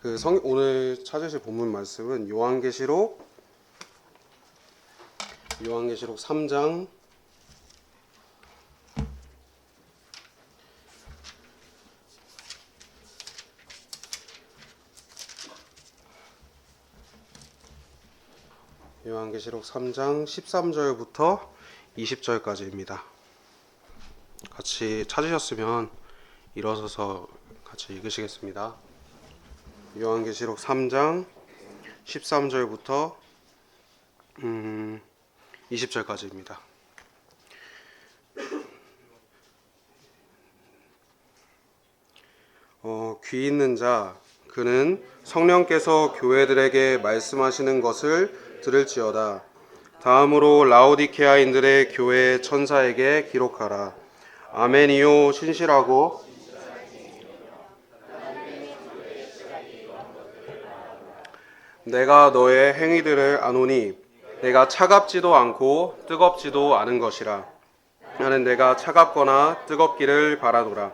오늘 찾으실 본문 말씀은 요한계시록 3장 13절부터 20절까지입니다. 같이 찾으셨으면 일어서서 같이 읽으시겠습니다. 요한계시록 3장 13절부터 20절까지입니다. 귀 있는 자 그는 성령께서 교회들에게 말씀하시는 것을 들을지어다. 다음으로 라오디케아인들의 교회 천사에게 기록하라. 아멘이요 신실하고 내가 너의 행위들을 아노니 내가 차갑지도 않고 뜨겁지도 않은 것이라. 나는 내가 차갑거나 뜨겁기를 바라노라.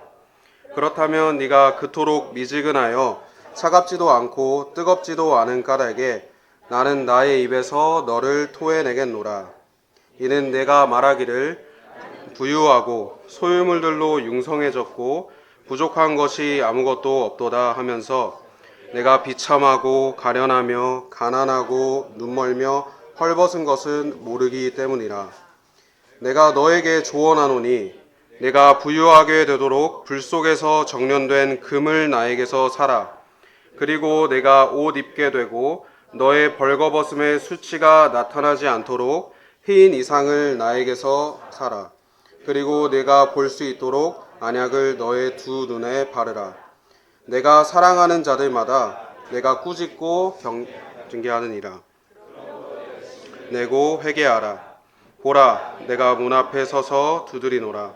그렇다면 네가 그토록 미지근하여 차갑지도 않고 뜨겁지도 않은 까닭에 나는 나의 입에서 너를 토해내겠노라. 이는 내가 말하기를 부유하고 소유물들로 융성해졌고 부족한 것이 아무것도 없도다 하면서 내가 비참하고 가련하며 가난하고 눈멀며 헐벗은 것은 모르기 때문이라. 내가 너에게 조언하노니 내가 부유하게 되도록 불 속에서 정련된 금을 나에게서 사라. 그리고 내가 옷 입게 되고 너의 벌거벗음의 수치가 나타나지 않도록 흰 이상을 나에게서 사라. 그리고 내가 볼 수 있도록 안약을 너의 두 눈에 바르라. 내가 사랑하는 자들마다 내가 꾸짖고 징계하느니라. 내고 회개하라. 보라, 내가 문 앞에 서서 두드리노라.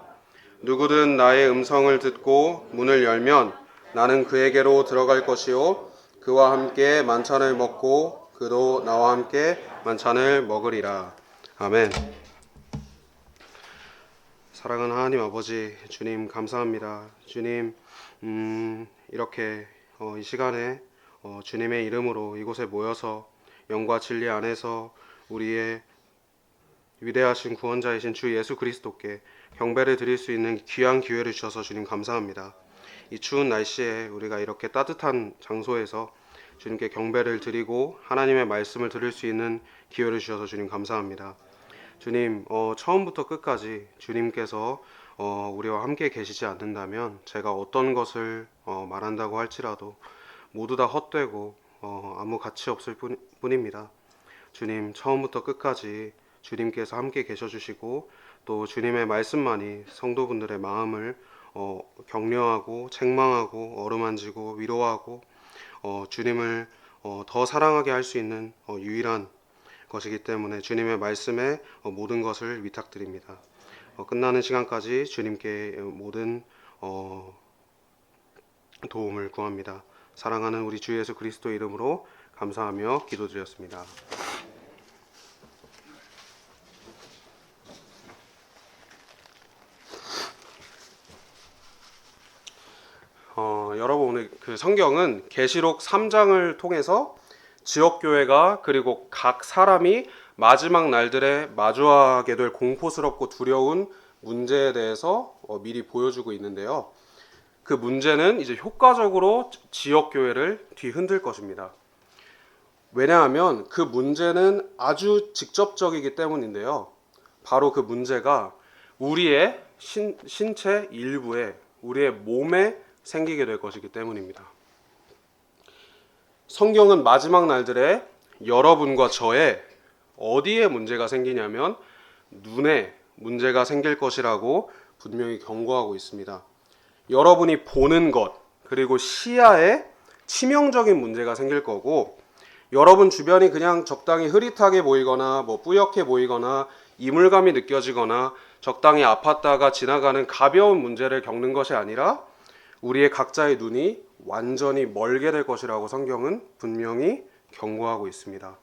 누구든 나의 음성을 듣고 문을 열면 나는 그에게로 들어갈 것이요 그와 함께 만찬을 먹고 그도 나와 함께 만찬을 먹으리라. 아멘. 사랑하는 하나님 아버지, 주님 감사합니다. 주님 이렇게 이 시간에 주님의 이름으로 이곳에 모여서 영과 진리 안에서 우리의 위대하신 구원자이신 주 예수 그리스도께 경배를 드릴 수 있는 귀한 기회를 주셔서 주님 감사합니다. 이 추운 날씨에 우리가 이렇게 따뜻한 장소에서 주님께 경배를 드리고 하나님의 말씀을 들을 수 있는 기회를 주셔서 주님 감사합니다. 주님, 처음부터 끝까지 주님께서 우리와 함께 계시지 않는다면 제가 어떤 것을 말한다고 할지라도 모두 다 헛되고 아무 가치 없을 뿐입니다. 주님, 처음부터 끝까지 주님께서 함께 계셔주시고 또 주님의 말씀만이 성도분들의 마음을 격려하고 책망하고 어루만지고 위로하고 주님을 더 사랑하게 할 수 있는 유일한 것이기 때문에 주님의 말씀에 모든 것을 위탁드립니다. 끝나는 시간까지 주님께 모든 도움을 구합니다. 사랑하는 우리 주 예수 그리스도 이름으로 감사하며 기도드렸습니다. 여러분 오늘 그 성경은 계시록 3장을 통해서 지역교회가 그리고 각 사람이 마지막 날들에 마주하게 될 공포스럽고 두려운 문제에 대해서 미리 보여주고 있는데요. 그 문제는 이제 효과적으로 지역교회를 뒤흔들 것입니다. 왜냐하면 그 문제는 아주 직접적이기 때문인데요. 바로 그 문제가 우리의 신체 일부에 우리의 몸에 생기게 될 것이기 때문입니다. 성경은 마지막 날들에 여러분과 저의 어디에 문제가 생기냐면 눈에 문제가 생길 것이라고 분명히 경고하고 있습니다. 여러분이 보는 것 그리고 시야에 치명적인 문제가 생길 거고 여러분 주변이 그냥 적당히 흐릿하게 보이거나 뿌옇게 보이거나 이물감이 느껴지거나 적당히 아팠다가 지나가는 가벼운 문제를 겪는 것이 아니라 우리의 각자의 눈이 완전히 멀게 될 것이라고 성경은 분명히 경고하고 있습니다.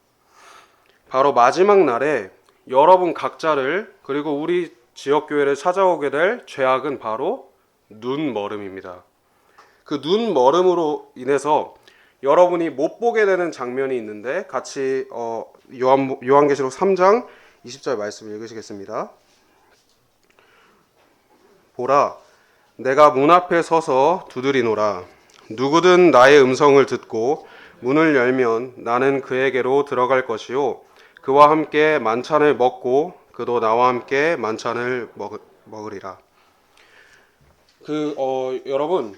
바로 마지막 날에 여러분 각자를 그리고 우리 지역교회를 찾아오게 될 죄악은 바로 눈멀음입니다. 그 눈멀음으로 인해서 여러분이 못 보게 되는 장면이 있는데 같이 요한계시록 3장 20절 말씀을 읽으시겠습니다. 보라, 내가 문 앞에 서서 두드리노라. 누구든 나의 음성을 듣고 문을 열면 나는 그에게로 들어갈 것이요 그와 함께 만찬을 먹고 그도 나와 함께 만찬을 먹으리라. 여러분,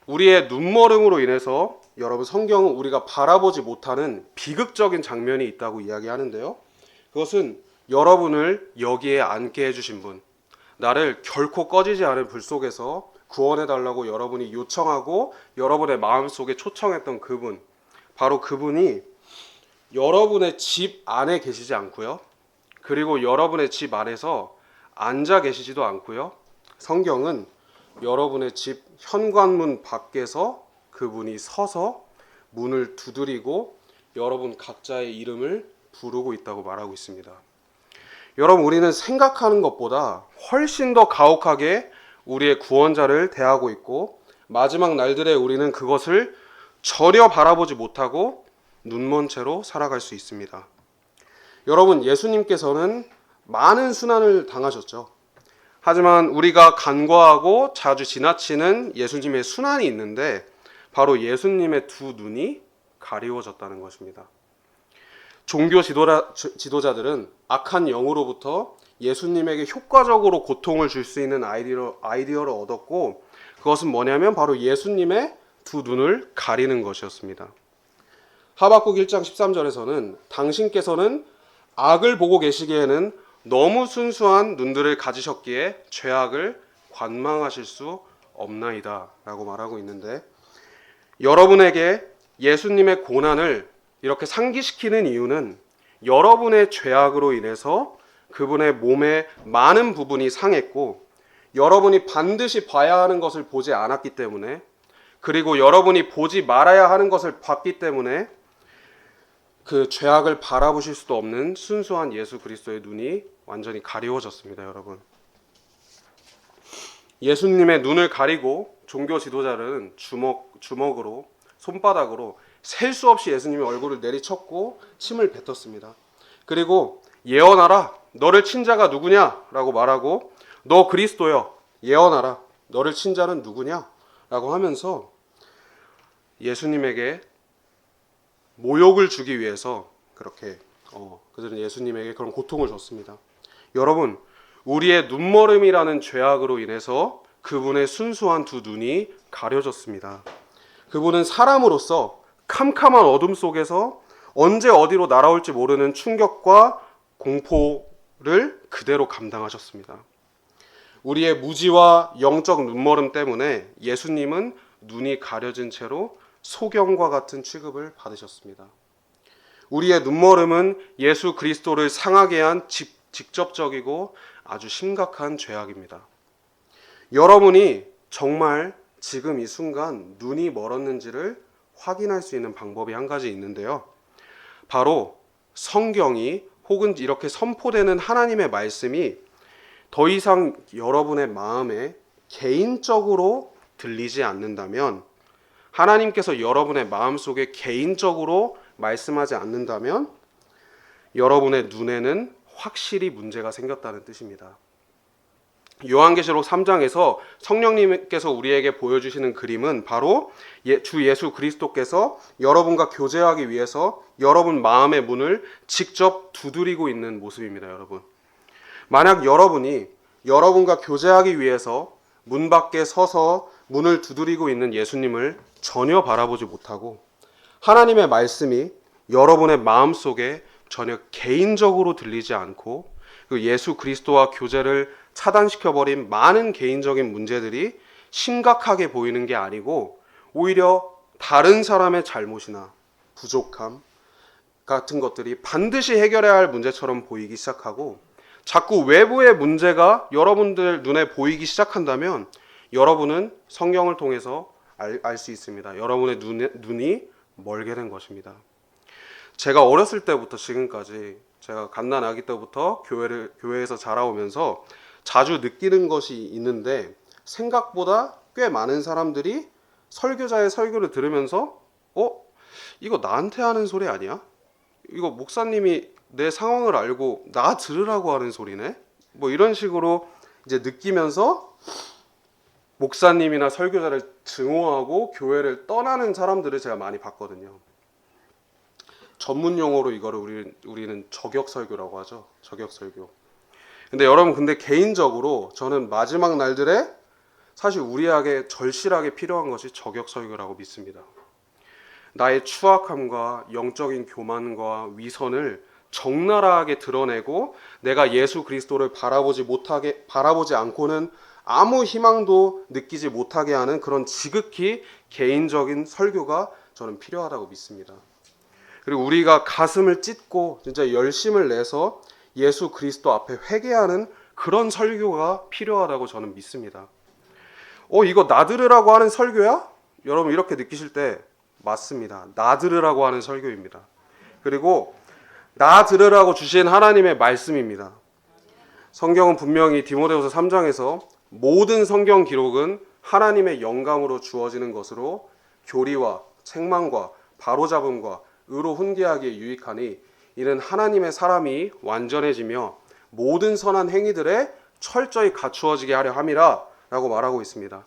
우리의 눈머름으로 인해서 여러분 성경은 우리가 바라보지 못하는 비극적인 장면이 있다고 이야기하는데요. 그것은 여러분을 여기에 앉게 해주신 분, 나를 결코 꺼지지 않은 불 속에서 구원해달라고 여러분이 요청하고 여러분의 마음속에 초청했던 그분, 바로 그분이 여러분의 집 안에 계시지 않고요. 그리고 여러분의 집 안에서 앉아 계시지도 않고요. 성경은 여러분의 집 현관문 밖에서 그분이 서서 문을 두드리고 여러분 각자의 이름을 부르고 있다고 말하고 있습니다. 여러분, 우리는 생각하는 것보다 훨씬 더 가혹하게 우리의 구원자를 대하고 있고 마지막 날들에 우리는 그것을 전혀 바라보지 못하고 눈먼 채로 살아갈 수 있습니다. 여러분, 예수님께서는 많은 순환을 당하셨죠. 하지만 우리가 간과하고 자주 지나치는 예수님의 순환이 있는데 바로 예수님의 두 눈이 가리워졌다는 것입니다. 종교 지도자들은 악한 영으로부터 예수님에게 효과적으로 고통을 줄 수 있는 아이디어를 얻었고 그것은 뭐냐면 바로 예수님의 두 눈을 가리는 것이었습니다. 하박국 1장 13절에서는 당신께서는 악을 보고 계시기에는 너무 순수한 눈들을 가지셨기에 죄악을 관망하실 수 없나이다 라고 말하고 있는데 여러분에게 예수님의 고난을 이렇게 상기시키는 이유는 여러분의 죄악으로 인해서 그분의 몸의 많은 부분이 상했고 여러분이 반드시 봐야 하는 것을 보지 않았기 때문에 그리고 여러분이 보지 말아야 하는 것을 봤기 때문에 그 죄악을 바라보실 수도 없는 순수한 예수 그리스도의 눈이 완전히 가리워졌습니다. 여러분, 예수님의 눈을 가리고 종교 지도자들은 주먹으로 손바닥으로 셀 수 없이 예수님의 얼굴을 내리쳤고 침을 뱉었습니다. 그리고 예언하라, 너를 친 자가 누구냐? 라고 말하고 너 그리스도여, 예언하라, 너를 친 자는 누구냐? 라고 하면서 예수님에게 모욕을 주기 위해서 그렇게 그들은 예수님에게 그런 고통을 줬습니다. 여러분, 우리의 눈머름이라는 죄악으로 인해서 그분의 순수한 두 눈이 가려졌습니다. 그분은 사람으로서 캄캄한 어둠 속에서 언제 어디로 날아올지 모르는 충격과 공포를 그대로 감당하셨습니다. 우리의 무지와 영적 눈머름 때문에 예수님은 눈이 가려진 채로 소경과 같은 취급을 받으셨습니다. 우리의 눈머름은 예수 그리스도를 상하게 한 직접적이고 아주 심각한 죄악입니다. 여러분이 정말 지금 이 순간 눈이 멀었는지를 확인할 수 있는 방법이 한 가지 있는데요. 바로 성경이 혹은 이렇게 선포되는 하나님의 말씀이 더 이상 여러분의 마음에 개인적으로 들리지 않는다면, 하나님께서 여러분의 마음속에 개인적으로 말씀하지 않는다면 여러분의 눈에는 확실히 문제가 생겼다는 뜻입니다. 요한계시록 3장에서 성령님께서 우리에게 보여주시는 그림은 바로 주 예수 그리스도께서 여러분과 교제하기 위해서 여러분 마음의 문을 직접 두드리고 있는 모습입니다. 여러분, 만약 여러분이 여러분과 교제하기 위해서 문 밖에 서서 문을 두드리고 있는 예수님을 전혀 바라보지 못하고 하나님의 말씀이 여러분의 마음속에 전혀 개인적으로 들리지 않고 그 예수 그리스도와 교제를 차단시켜버린 많은 개인적인 문제들이 심각하게 보이는 게 아니고 오히려 다른 사람의 잘못이나 부족함 같은 것들이 반드시 해결해야 할 문제처럼 보이기 시작하고 자꾸 외부의 문제가 여러분들 눈에 보이기 시작한다면 여러분은 성경을 통해서 알 수 있습니다. 여러분의 눈이 멀게 된 것입니다. 제가 어렸을 때부터 지금까지 제가 갓난 아기 때부터 교회에서 자라오면서 자주 느끼는 것이 있는데 생각보다 꽤 많은 사람들이 설교자의 설교를 들으면서 이거 나한테 하는 소리 아니야? 이거 목사님이 내 상황을 알고 나 들으라고 하는 소리네? 뭐 이런 식으로 이제 느끼면서 목사님이나 설교자를 증오하고 교회를 떠나는 사람들을 제가 많이 봤거든요. 전문 용어로 이거를 우리는 저격 설교라고 하죠. 저격 설교. 근데 여러분, 근데 개인적으로 저는 마지막 날들에 사실 우리에게 절실하게 필요한 것이 저격 설교라고 믿습니다. 나의 추악함과 영적인 교만과 위선을 적나라하게 드러내고 내가 예수 그리스도를 바라보지 않고는 아무 희망도 느끼지 못하게 하는 그런 지극히 개인적인 설교가 저는 필요하다고 믿습니다. 그리고 우리가 가슴을 찢고 진짜 열심을 내서 예수 그리스도 앞에 회개하는 그런 설교가 필요하다고 저는 믿습니다. 이거 나 들으라고 하는 설교야? 여러분 이렇게 느끼실 때 맞습니다. 나 들으라고 하는 설교입니다. 그리고 나 들으라고 주신 하나님의 말씀입니다. 성경은 분명히 디모데후서 3장에서 모든 성경 기록은 하나님의 영감으로 주어지는 것으로 교리와 책망과 바로잡음과 의로 훈계하기에 유익하니 이는 하나님의 사람이 완전해지며 모든 선한 행위들에 철저히 갖추어지게 하려 함이라 라고 말하고 있습니다.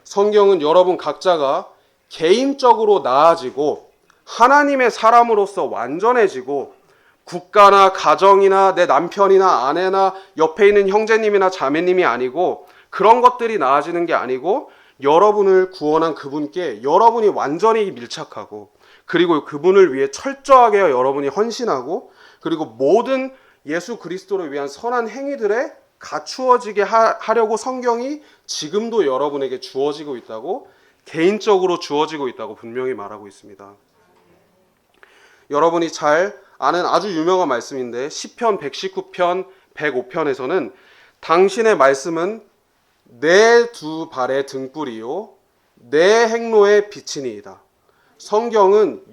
성경은 여러분 각자가 개인적으로 나아지고 하나님의 사람으로서 완전해지고 국가나 가정이나 내 남편이나 아내나 옆에 있는 형제님이나 자매님이 아니고 그런 것들이 나아지는 게 아니고 여러분을 구원한 그분께 여러분이 완전히 밀착하고 그리고 그분을 위해 철저하게 여러분이 헌신하고 그리고 모든 예수 그리스도를 위한 선한 행위들에 갖추어지게 하려고 성경이 지금도 여러분에게 주어지고 있다고 개인적으로 주어지고 있다고 분명히 말하고 있습니다. 여러분이 잘 아는 아주 유명한 말씀인데 시편 119편 105편에서는 당신의 말씀은 내 두 발의 등불이요 내 행로의 빛이니이다. 성경은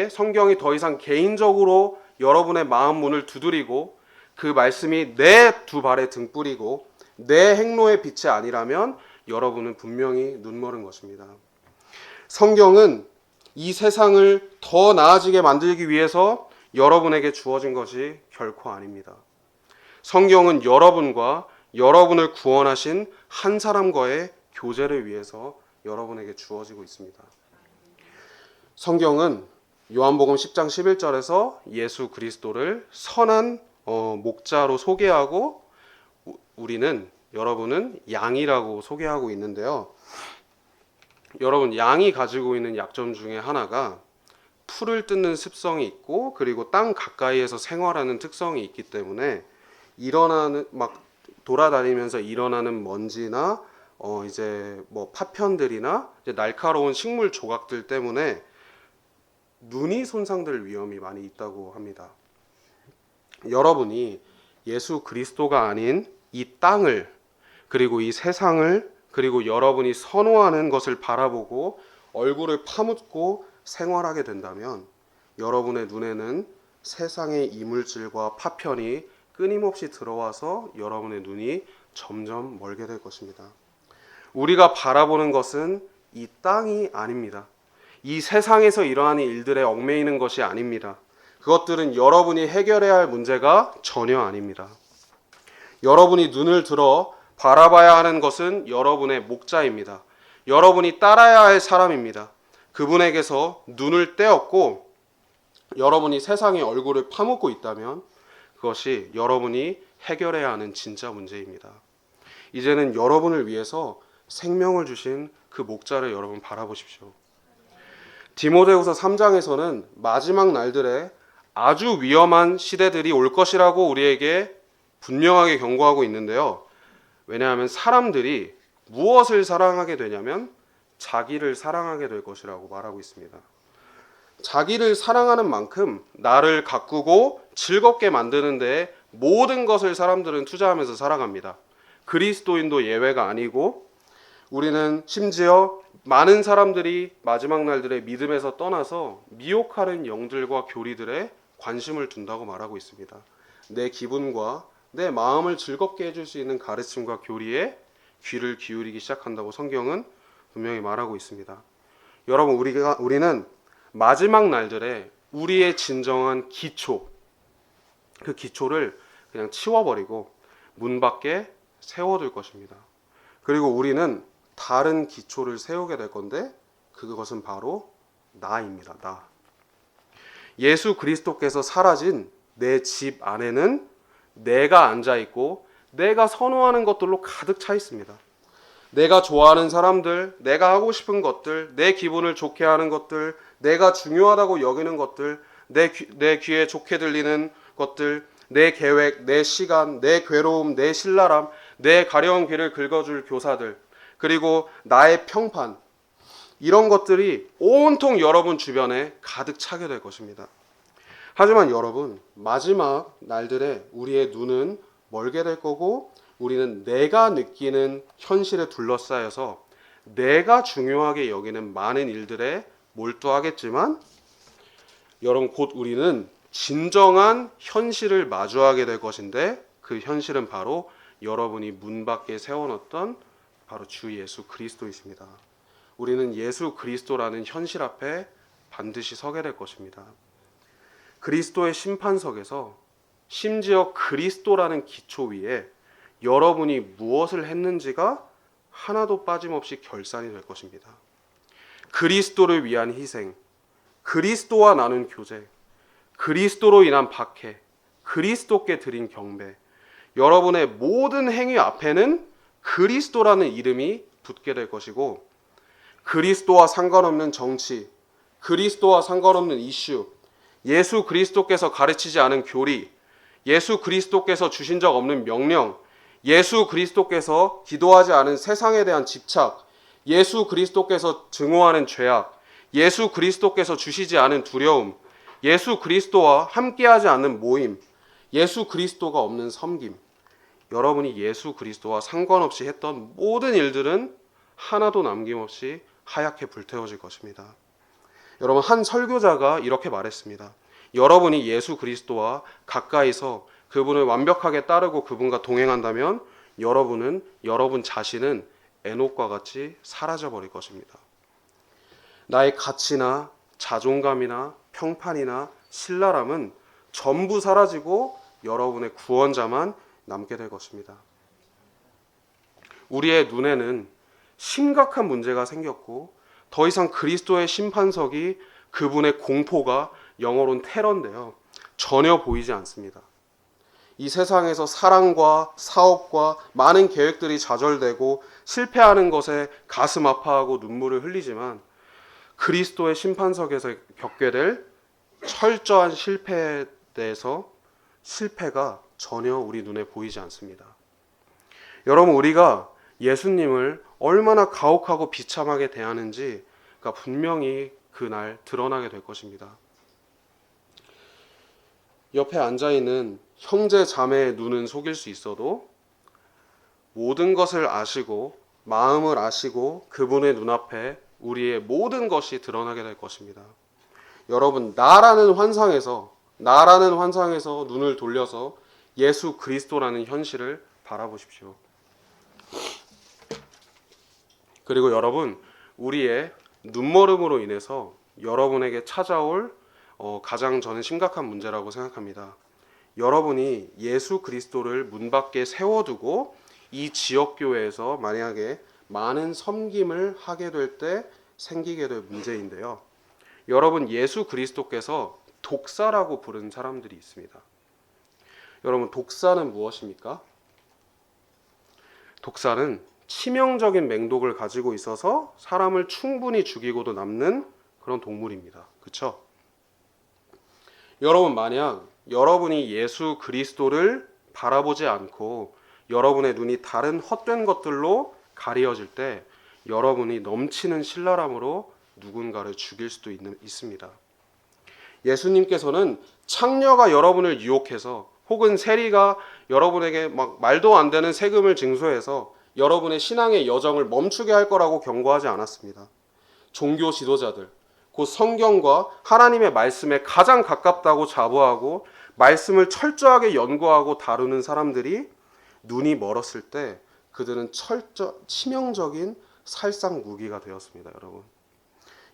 성경이 더 이상 개인적으로 여러분의 마음 문을 두드리고 그 말씀이 내 두 발의 등불이고 내 행로의 빛이 아니라면 여러분은 분명히 눈멀은 것입니다. 성경은 이 세상을 더 나아지게 만들기 위해서 여러분에게 주어진 것이 결코 아닙니다. 성경은 여러분과 여러분을 구원하신 한 사람과의 교제를 위해서 여러분에게 주어지고 있습니다. 성경은 요한복음 10장 11절에서 예수 그리스도를 선한 목자로 소개하고 여러분은 양이라고 소개하고 있는데요. 여러분 양이 가지고 있는 약점 중에 하나가 풀을 뜯는 습성이 있고 그리고 땅 가까이에서 생활하는 특성이 있기 때문에 돌아다니면서 일어나는 먼지나 이제 뭐 파편들이나 이제 날카로운 식물 조각들 때문에 눈이 손상될 위험이 많이 있다고 합니다. 여러분이 예수 그리스도가 아닌 이 땅을 그리고 이 세상을 그리고 여러분이 선호하는 것을 바라보고 얼굴을 파묻고 생활하게 된다면 여러분의 눈에는 세상의 이물질과 파편이 끊임없이 들어와서 여러분의 눈이 점점 멀게 될 것입니다. 우리가 바라보는 것은 이 땅이 아닙니다. 이 세상에서 일어나는 일들에 얽매이는 것이 아닙니다. 그것들은 여러분이 해결해야 할 문제가 전혀 아닙니다. 여러분이 눈을 들어 바라봐야 하는 것은 여러분의 목자입니다. 여러분이 따라야 할 사람입니다. 그분에게서 눈을 떼었고 여러분이 세상의 얼굴을 파묻고 있다면 그것이 여러분이 해결해야 하는 진짜 문제입니다. 이제는 여러분을 위해서 생명을 주신 그 목자를 여러분 바라보십시오. 디모데후서 3장에서는 마지막 날들에 아주 위험한 시대들이 올 것이라고 우리에게 분명하게 경고하고 있는데요. 왜냐하면 사람들이 무엇을 사랑하게 되냐면 자기를 사랑하게 될 것이라고 말하고 있습니다. 자기를 사랑하는 만큼 나를 가꾸고 즐겁게 만드는 데 모든 것을 사람들은 투자하면서 살아갑니다. 그리스도인도 예외가 아니고 우리는 심지어 많은 사람들이 마지막 날들의 믿음에서 떠나서 미혹하는 영들과 교리들에 관심을 둔다고 말하고 있습니다. 내 기분과 내 마음을 즐겁게 해줄 수 있는 가르침과 교리에 귀를 기울이기 시작한다고 성경은 분명히 말하고 있습니다. 여러분 우리는 마지막 날들에 우리의 진정한 기초, 그 기초를 그냥 치워버리고 문 밖에 세워둘 것입니다. 그리고 우리는 다른 기초를 세우게 될 건데 그것은 바로 나입니다. 나. 예수 그리스도께서 사라진 내 집 안에는 내가 앉아 있고 내가 선호하는 것들로 가득 차 있습니다. 내가 좋아하는 사람들, 내가 하고 싶은 것들, 내 기분을 좋게 하는 것들, 내가 중요하다고 여기는 것들, 내 귀에 좋게 들리는 것들, 내 계획, 내 시간, 내 괴로움, 내 신랄함, 내 가려운 길을 긁어줄 교사들, 그리고 나의 평판, 이런 것들이 온통 여러분 주변에 가득 차게 될 것입니다. 하지만 여러분, 마지막 날들에 우리의 눈은 멀게 될 거고 우리는 내가 느끼는 현실에 둘러싸여서 내가 중요하게 여기는 많은 일들에 몰두하겠지만 여러분, 곧 우리는 진정한 현실을 마주하게 될 것인데 그 현실은 바로 여러분이 문 밖에 세워놓던 바로 주 예수 그리스도이십니다. 우리는 예수 그리스도라는 현실 앞에 반드시 서게 될 것입니다. 그리스도의 심판석에서 심지어 그리스도라는 기초 위에 여러분이 무엇을 했는지가 하나도 빠짐없이 결산이 될 것입니다. 그리스도를 위한 희생, 그리스도와 나눈 교제, 그리스도로 인한 박해, 그리스도께 드린 경배, 여러분의 모든 행위 앞에는 그리스도라는 이름이 붙게 될 것이고 그리스도와 상관없는 정치, 그리스도와 상관없는 이슈, 예수 그리스도께서 가르치지 않은 교리, 예수 그리스도께서 주신 적 없는 명령, 예수 그리스도께서 기도하지 않은 세상에 대한 집착, 예수 그리스도께서 증오하는 죄악, 예수 그리스도께서 주시지 않은 두려움, 예수 그리스도와 함께하지 않는 모임, 예수 그리스도가 없는 섬김, 여러분이 예수 그리스도와 상관없이 했던 모든 일들은 하나도 남김없이 하얗게 불태워질 것입니다. 여러분, 한 설교자가 이렇게 말했습니다. 여러분이 예수 그리스도와 가까이서 그분을 완벽하게 따르고 그분과 동행한다면 여러분 자신은 에녹과 같이 사라져버릴 것입니다. 나의 가치나 자존감이나 평판이나 신랄함은 전부 사라지고 여러분의 구원자만 남게 될 것입니다. 우리의 눈에는 심각한 문제가 생겼고 더 이상 그리스도의 심판석이 그분의 공포가 영어로는 테러인데요. 전혀 보이지 않습니다. 이 세상에서 사랑과 사업과 많은 계획들이 좌절되고 실패하는 것에 가슴 아파하고 눈물을 흘리지만 그리스도의 심판석에서 겪게 될 철저한 실패에 대해서 실패가 전혀 우리 눈에 보이지 않습니다. 여러분, 우리가 예수님을 얼마나 가혹하고 비참하게 대하는지가 분명히 그날 드러나게 될 것입니다. 옆에 앉아있는 형제 자매의 눈은 속일 수 있어도 모든 것을 아시고 마음을 아시고 그분의 눈앞에 우리의 모든 것이 드러나게 될 것입니다. 여러분, 나라는 환상에서 눈을 돌려서 예수 그리스도라는 현실을 바라보십시오. 그리고 여러분, 우리의 눈머름으로 인해서 여러분에게 찾아올 가장 저는 심각한 문제라고 생각합니다. 여러분이 예수 그리스도를 문 밖에 세워두고 이 지역교회에서 만약에 많은 섬김을 하게 될 때 생기게 될 문제인데요. 여러분, 예수 그리스도께서 독사라고 부른 사람들이 있습니다. 여러분, 독사는 무엇입니까? 독사는 치명적인 맹독을 가지고 있어서 사람을 충분히 죽이고도 남는 그런 동물입니다. 그렇죠? 여러분, 만약 여러분이 예수 그리스도를 바라보지 않고 여러분의 눈이 다른 헛된 것들로 가리어질 때 여러분이 넘치는 신랄함으로 누군가를 죽일 수도 있습니다. 예수님께서는 창녀가 여러분을 유혹해서 혹은 세리가 여러분에게 막 말도 안 되는 세금을 징수해서 여러분의 신앙의 여정을 멈추게 할 거라고 경고하지 않았습니다. 종교 지도자들, 곧 성경과 하나님의 말씀에 가장 가깝다고 자부하고 말씀을 철저하게 연구하고 다루는 사람들이 눈이 멀었을 때 그들은 치명적인 살상 무기가 되었습니다.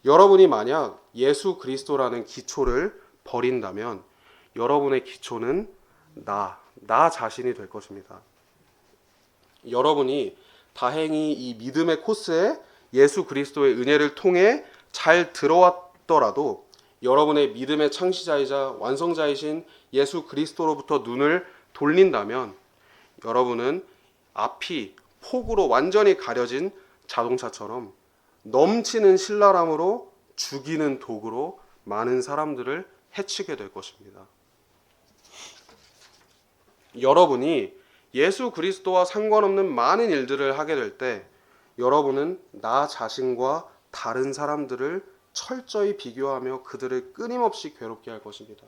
여러분이 만약 예수 그리스도라는 기초를 버린다면 여러분의 기초는 나 자신이 될 것입니다. 여러분이 다행히 이 믿음의 코스에 예수 그리스도의 은혜를 통해 잘 들어왔더라도 여러분의 믿음의 창시자이자 완성자이신 예수 그리스도로부터 눈을 돌린다면 여러분은 앞이 폭우로 완전히 가려진 자동차처럼 넘치는 신랄함으로 죽이는 독으로 많은 사람들을 해치게 될 것입니다. 여러분이 예수 그리스도와 상관없는 많은 일들을 하게 될 때 여러분은 나 자신과 다른 사람들을 철저히 비교하며 그들을 끊임없이 괴롭게 할 것입니다.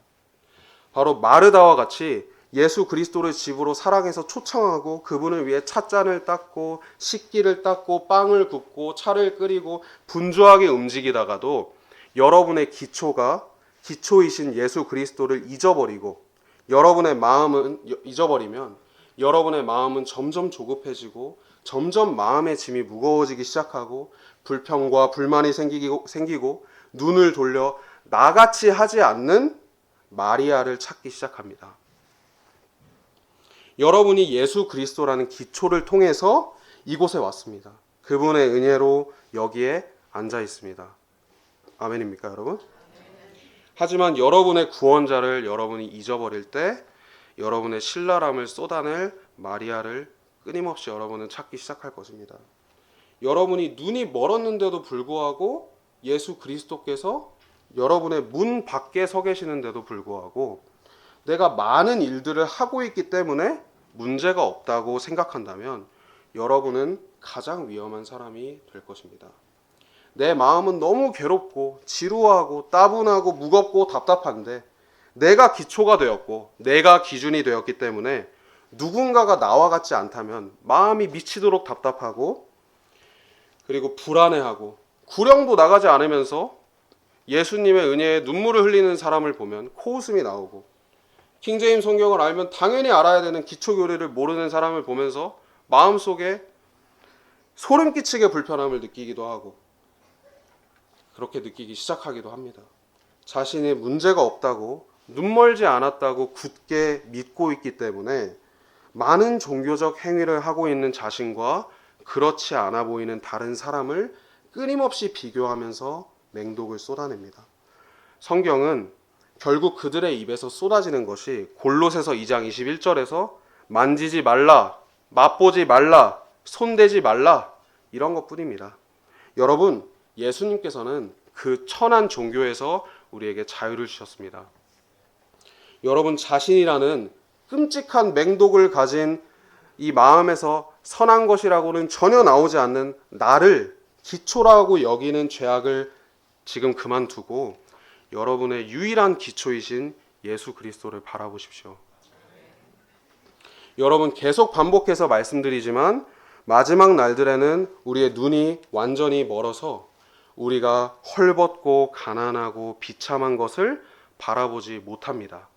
바로 마르다와 같이 예수 그리스도를 집으로 사랑해서 초청하고 그분을 위해 찻잔을 닦고 식기를 닦고 빵을 굽고 차를 끓이고 분주하게 움직이다가도 여러분의 기초이신 예수 그리스도를 잊어버리고 여러분의 마음은 잊어버리면 여러분의 마음은 점점 조급해지고 점점 마음의 짐이 무거워지기 시작하고 불평과 불만이 생기고 눈을 돌려 나같이 하지 않는 마리아를 찾기 시작합니다. 여러분이 예수 그리스도라는 기초를 통해서 이곳에 왔습니다. 그분의 은혜로 여기에 앉아 있습니다. 아멘입니까, 여러분? 하지만 여러분의 구원자를 여러분이 잊어버릴 때 여러분의 신랄함을 쏟아낼 마리아를 끊임없이 여러분은 찾기 시작할 것입니다. 여러분이 눈이 멀었는데도 불구하고 예수 그리스도께서 여러분의 문 밖에 서 계시는데도 불구하고 내가 많은 일들을 하고 있기 때문에 문제가 없다고 생각한다면 여러분은 가장 위험한 사람이 될 것입니다. 내 마음은 너무 괴롭고 지루하고 따분하고 무겁고 답답한데 내가 기초가 되었고 내가 기준이 되었기 때문에 누군가가 나와 같지 않다면 마음이 미치도록 답답하고 그리고 불안해하고 구령도 나가지 않으면서 예수님의 은혜에 눈물을 흘리는 사람을 보면 코웃음이 나오고 킹제임 성경을 알면 당연히 알아야 되는 기초 교리를 모르는 사람을 보면서 마음속에 소름 끼치게 불편함을 느끼기도 하고 그렇게 느끼기 시작하기도 합니다. 자신이 문제가 없다고 눈멀지 않았다고 굳게 믿고 있기 때문에 많은 종교적 행위를 하고 있는 자신과 그렇지 않아 보이는 다른 사람을 끊임없이 비교하면서 맹독을 쏟아냅니다. 성경은 결국 그들의 입에서 쏟아지는 것이 골로새서 2장 21절에서 만지지 말라, 맛보지 말라, 손대지 말라 이런 것뿐입니다. 여러분, 예수님께서는 그 천한 종교에서 우리에게 자유를 주셨습니다. 여러분 자신이라는 끔찍한 맹독을 가진 이 마음에서 선한 것이라고는 전혀 나오지 않는 나를 기초라고 여기는 죄악을 지금 그만두고 여러분의 유일한 기초이신 예수 그리스도를 바라보십시오. 여러분 계속 반복해서 말씀드리지만 마지막 날들에는 우리의 눈이 완전히 멀어서 우리가 헐벗고 가난하고 비참한 것을 바라보지 못합니다.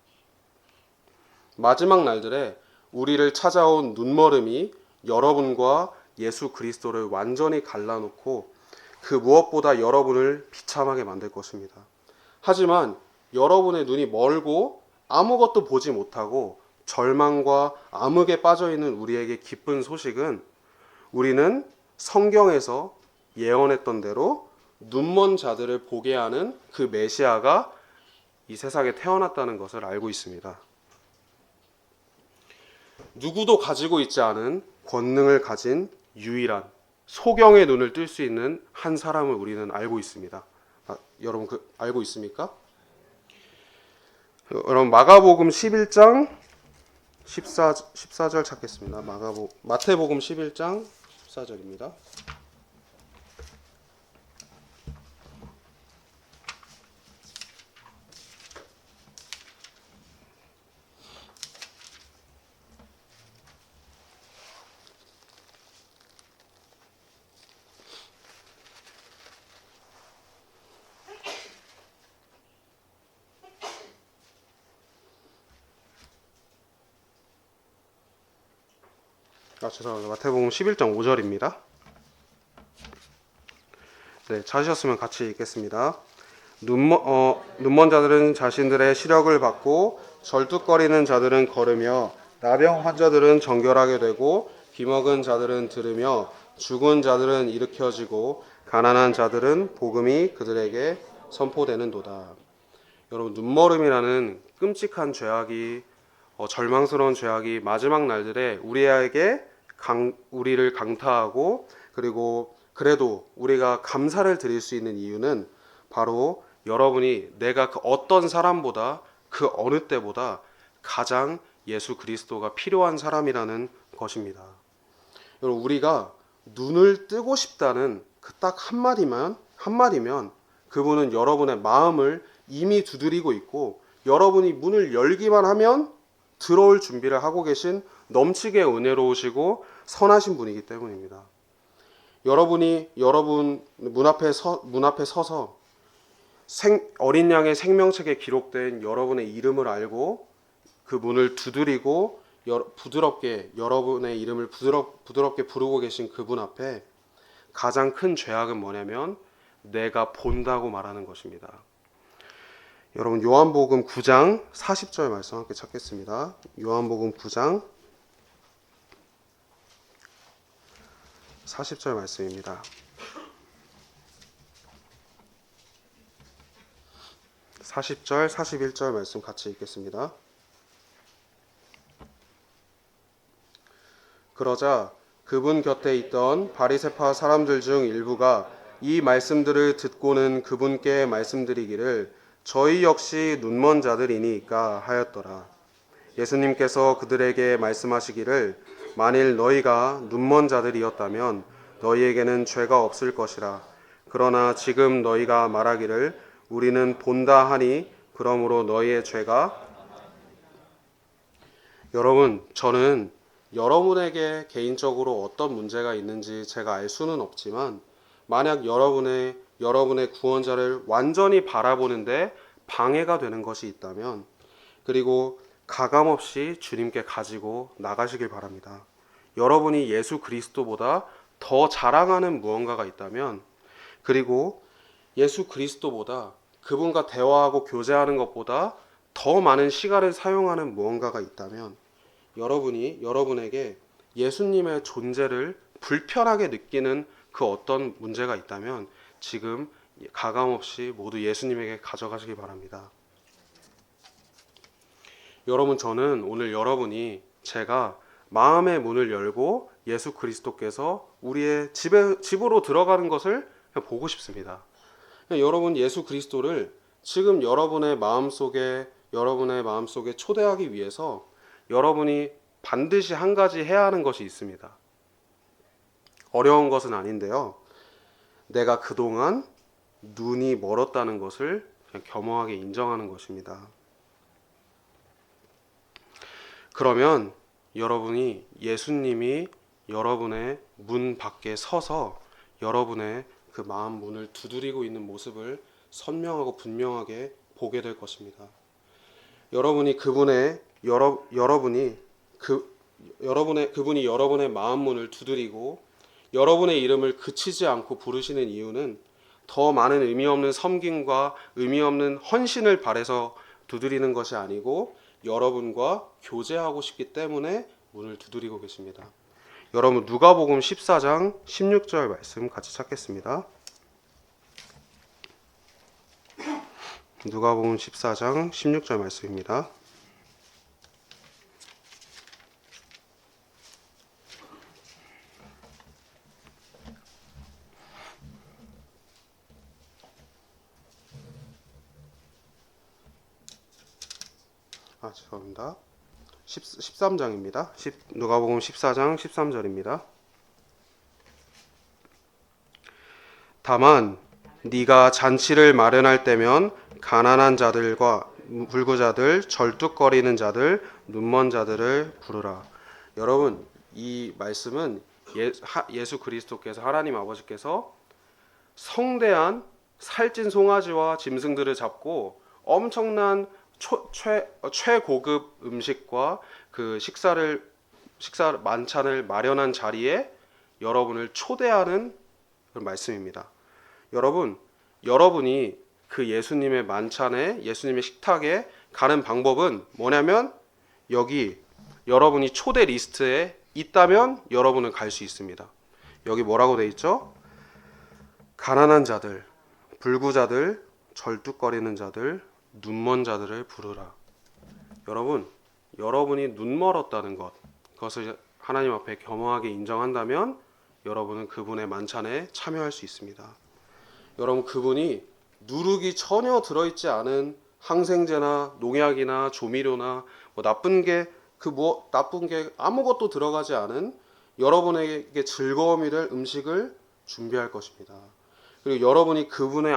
마지막 날들에 우리를 찾아온 눈멀음이 여러분과 예수 그리스도를 완전히 갈라놓고 그 무엇보다 여러분을 비참하게 만들 것입니다. 하지만 여러분의 눈이 멀고 아무것도 보지 못하고 절망과 암흑에 빠져있는 우리에게 기쁜 소식은 우리는 성경에서 예언했던 대로 눈먼 자들을 보게 하는 그 메시아가 이 세상에 태어났다는 것을 알고 있습니다. 누구도 가지고 있지 않은 권능을 가진 유일한 소경의 눈을 뜰 수 있는 한 사람을 우리는 알고 있습니다. 여러분 알고 있습니까? 여러분 마가복음 11장 14절 찾겠습니다. 마태복음 11장 14절입니다. 죄송합니다. 마태복음 11장 5절입니다. 네, 찾으셨으면 같이 읽겠습니다. 눈먼 자들은 자신들의 시력을 받고 절뚝거리는 자들은 걸으며 나병 환자들은 정결하게 되고 귀먹은 자들은 들으며 죽은 자들은 일으켜지고 가난한 자들은 복음이 그들에게 선포되는도다. 여러분, 눈머름이라는 끔찍한 죄악이 절망스러운 죄악이 마지막 날들에 우리를 강타하고, 그리고 그래도 우리가 감사를 드릴 수 있는 이유는 바로 여러분이 내가 그 어떤 사람보다 그 어느 때보다 가장 예수 그리스도가 필요한 사람이라는 것입니다. 여러분, 우리가 눈을 뜨고 싶다는 그 딱 한마디면 그분은 여러분의 마음을 이미 두드리고 있고, 여러분이 문을 열기만 하면 들어올 준비를 하고 계신 넘치게 은혜로우시고 선하신 분이기 때문입니다. 여러분이 여러분 문 앞에 서서 어린 양의 생명책에 기록된 여러분의 이름을 알고 그 문을 두드리고 부드럽게 여러분의 이름을 부드럽게 부르고 계신 그분 앞에 가장 큰 죄악은 뭐냐면 내가 본다고 말하는 것입니다. 여러분, 요한복음 9장 40절 말씀 함께 찾겠습니다. 요한복음 9장 40절 말씀입니다. 40절, 41절 말씀 같이 읽겠습니다. 그러자 그분 곁에 있던 바리새파 사람들 중 일부가 이 말씀들을 듣고는 그분께 말씀드리기를 저희 역시 눈먼 자들이니까 하였더라. 예수님께서 그들에게 말씀하시기를 만일 너희가 눈먼 자들이었다면 너희에게는 죄가 없을 것이라. 그러나 지금 너희가 말하기를 우리는 본다 하니 그러므로 너희의 죄가. 여러분, 저는 여러분에게 개인적으로 어떤 문제가 있는지 제가 알 수는 없지만 만약 여러분의 구원자를 완전히 바라보는데 방해가 되는 것이 있다면, 그리고 가감없이 주님께 가지고 나가시길 바랍니다. 여러분이 예수 그리스도보다 더 자랑하는 무언가가 있다면, 그리고 예수 그리스도보다 그분과 대화하고 교제하는 것보다 더 많은 시간을 사용하는 무언가가 있다면, 여러분에게 예수님의 존재를 불편하게 느끼는 그 어떤 문제가 있다면 지금 가감없이 모두 예수님에게 가져가시기 바랍니다. 여러분, 저는 오늘 여러분이 제가 마음의 문을 열고 예수 그리스도께서 우리의 집으로 들어가는 것을 보고 싶습니다. 여러분, 예수 그리스도를 지금 여러분의 마음속에 초대하기 위해서 여러분이 반드시 한 가지 해야 하는 것이 있습니다. 어려운 것은 아닌데요. 내가 그동안 눈이 멀었다는 것을 그냥 겸허하게 인정하는 것입니다. 그러면 여러분이 예수님이 여러분의 문 밖에 서서 여러분의 그 마음 문을 두드리고 있는 모습을 선명하고 분명하게 보게 될 것입니다. 그분이 여러분의 마음 문을 두드리고 여러분의 이름을 그치지 않고 부르시는 이유는 더 많은 의미 없는 섬김과 의미 없는 헌신을 바라서 두드리는 것이 아니고 여러분과 교제하고 싶기 때문에 문을 두드리고 계십니다. 여러분, 누가복음 14장 16절 말씀 같이 찾겠습니다. 누가복음 14장 16절 말씀입니다. 죄송합니다. 13장입니다. 누가복음 14장 13절입니다. 다만 네가 잔치를 마련할 때면 가난한 자들과 불구자들, 절뚝거리는 자들, 눈먼 자들을 부르라. 여러분, 이 말씀은 예수 그리스도께서, 하나님 아버지께서 성대한 살찐 송아지와 짐승들을 잡고 엄청난 최고급 음식과 그 만찬을 마련한 자리에 여러분을 초대하는 그런 말씀입니다. 여러분이 그 예수님의 만찬에, 예수님의 식탁에 가는 방법은 뭐냐면 여기 여러분이 초대 리스트에 있다면 여러분은 갈 수 있습니다. 여기 뭐라고 돼 있죠? 가난한 자들, 불구자들, 절뚝거리는 자들, 눈먼 자들을 부르라. 여러분이 눈 멀었다는 그것을 하나님 앞에 겸허하게 인정한다면 여러분은 그분의 만찬에 참여할 수 있습니다. 여러분, 그분이 누룩이 전혀 들어있지 않은 항생제나 농약이나 조미료나 나쁜 게 아무것도 들어가지 않은 여러분에게 즐거움이 될 음식을 준비할 것입니다. 그리고 여러분이 그분의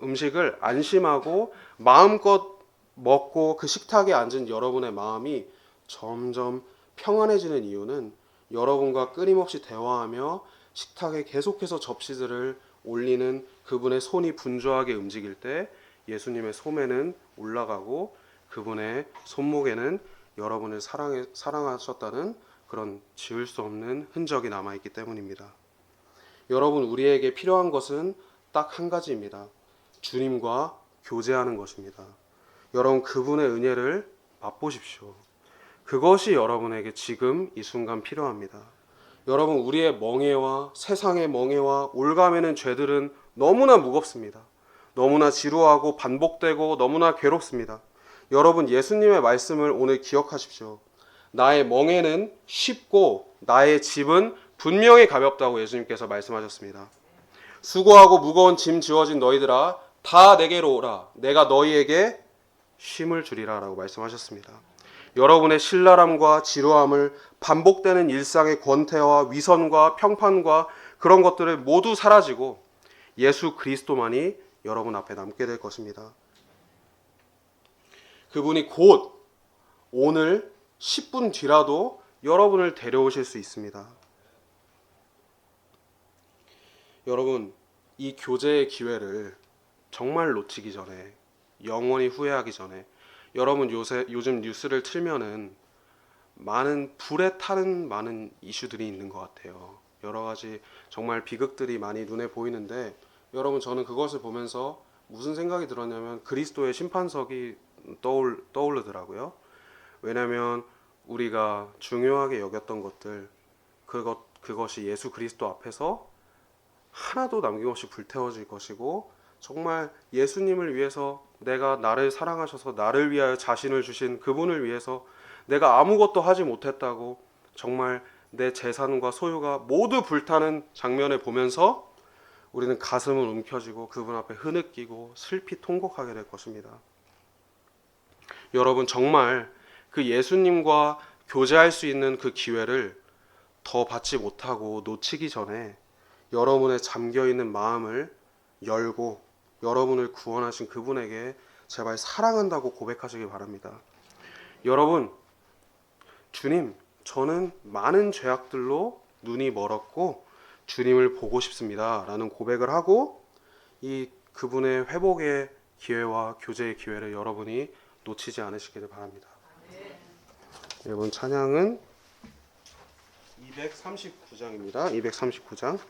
음식을 안심하고 마음껏 먹고 그 식탁에 앉은 여러분의 마음이 점점 평안해지는 이유는 여러분과 끊임없이 대화하며 식탁에 계속해서 접시들을 올리는 그분의 손이 분주하게 움직일 때 예수님의 소매는 올라가고 그분의 손목에는 여러분을 사랑하셨다는 그런 지울 수 없는 흔적이 남아있기 때문입니다. 여러분, 우리에게 필요한 것은 딱 한 가지입니다. 주님과 교제하는 것입니다. 여러분, 그분의 은혜를 맛보십시오. 그것이 여러분에게 지금 이 순간 필요합니다. 여러분, 우리의 멍에와 세상의 멍에와 올가매는 죄들은 너무나 무겁습니다. 너무나 지루하고 반복되고 너무나 괴롭습니다. 여러분, 예수님의 말씀을 오늘 기억하십시오. 나의 멍에는 쉽고 나의 짐은 분명히 가볍다고 예수님께서 말씀하셨습니다. 수고하고 무거운 짐 지워진 너희들아 다 내게로 오라. 내가 너희에게 쉼을 주리라 라고 말씀하셨습니다. 여러분의 신랄함과 지루함을 반복되는 일상의 권태와 위선과 평판과 그런 것들을 모두 사라지고 예수 그리스도만이 여러분 앞에 남게 될 것입니다. 그분이 곧 오늘 10분 뒤라도 여러분을 데려오실 수 있습니다. 여러분, 이 교제의 기회를 정말 놓치기 전에, 영원히 후회하기 전에, 여러분 요즘 뉴스를 틀면은 불에 타는 많은 이슈들이 있는 것 같아요. 여러 가지 정말 비극들이 많이 눈에 보이는데 여러분, 저는 그것을 보면서 무슨 생각이 들었냐면 그리스도의 심판석이 떠오르더라고요. 왜냐하면 우리가 중요하게 여겼던 것들, 그것이 예수 그리스도 앞에서 하나도 남김없이 불태워질 것이고, 정말 예수님을 위해서, 내가 나를 사랑하셔서 나를 위하여 자신을 주신 그분을 위해서 내가 아무것도 하지 못했다고 정말 내 재산과 소유가 모두 불타는 장면을 보면서 우리는 가슴을 움켜쥐고 그분 앞에 흐느끼고 슬피 통곡하게 될 것입니다. 여러분, 정말 그 예수님과 교제할 수 있는 그 기회를 더 받지 못하고 놓치기 전에 여러분의 잠겨있는 마음을 열고 여러분을 구원하신 그분에게 제발 사랑한다고 고백하시기 바랍니다. 여러분, 주님, 저는 많은 죄악들로 눈이 멀었고 주님을 보고 싶습니다 라는 고백을 하고 이 그분의 회복의 기회와 교제의 기회를 여러분이 놓치지 않으시기를 바랍니다. 여러분, 찬양은 239장입니다. 239장.